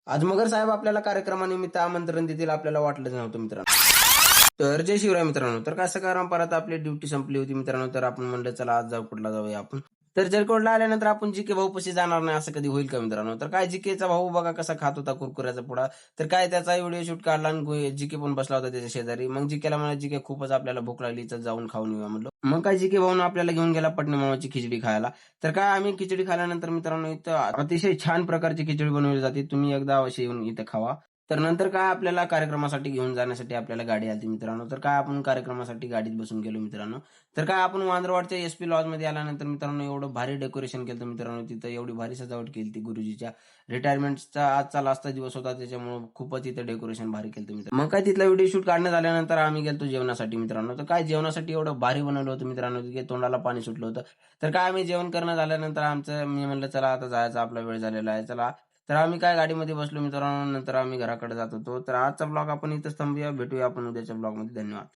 अजमगर साहेब आपल्याला कार्यक्रमानिमित्त आमंत्रण देतील आपल्याला वाटलंच नव्हतं मित्रांनो. तर जय शिवराय मित्रांनो. तर काय सकाराम परत आपली ड्युटी संपली होती मित्रांनो. तर आपण म्हणलं चला आज कुठला जाऊया आपण. तर जरकोटला आल्यानंतर आपण जीके भाऊपाशी जाणार नाही असं कधी होईल का मित्रांनो? तर काय जीकेचा भाऊ बघा कसा खात होता कुरकुऱ्याचा पुडा. तर काय त्याचा व्हिडिओ शूट काढला आणि जीके पण बसला होता त्याच्या शेजारी. मग जीकेला म्हणा जीके खूपच आपल्याला भूक लागली तर जाऊन खाऊन येऊया म्हणलं. मग काय जीके भाऊन आपल्याला घेऊन गेला पटणी मामाची खिचडी खायला. तर काय आम्ही खिचडी खाल्ल्यानंतर मित्रांनो इथं अतिशय छान प्रकारची खिचडी बनवली जाते. तुम्ही एकदा अवश्य येऊन इथं खावा. तर नंतर काय आपल्याला कार्यक्रमासाठी घेऊन जाण्यासाठी आपल्याला गाडी आली मित्रांनो. तर काय आपण कार्यक्रमासाठी गाडीत बसून गेलो मित्रांनो. तर काय आपण वांद्रवाडच्या एस-पी लॉजमध्ये आल्यानंतर मित्रांनो एवढं भारी डेकोरेशन केलं मित्रांनो. तिथं एवढी भारी सजावट केली गुरुजीच्या रिटायरमेंटचा आजचा लास्टचा दिवस होता त्याच्यामुळे खूपच तिथं डेकोरेशन भारी केलं मित्रांनो. मग काय तिथला व्हिडिओ शूट काढण्यात आल्यानंतर आम्ही गेलो जेवणासाठी मित्रांनो. तर काय जेवणासाठी एवढं भारी बनवलं होतं मित्रांनो की तोंडाला पाणी सुटलं होतं. तर काय आम्ही जेवण करणं झाल्यानंतर मी म्हणलं चला आता जायचा आपला वेळ झालेला आहे चला. तर आम्ही काय गाडीमध्ये बसलो मित्रांनो. नंतर आम्ही घराकडे जात होतो. तर आजचा ब्लॉग आपण इथंच थांबूया. भेटूया आपण उद्याच्या ब्लॉगमध्ये. धन्यवाद.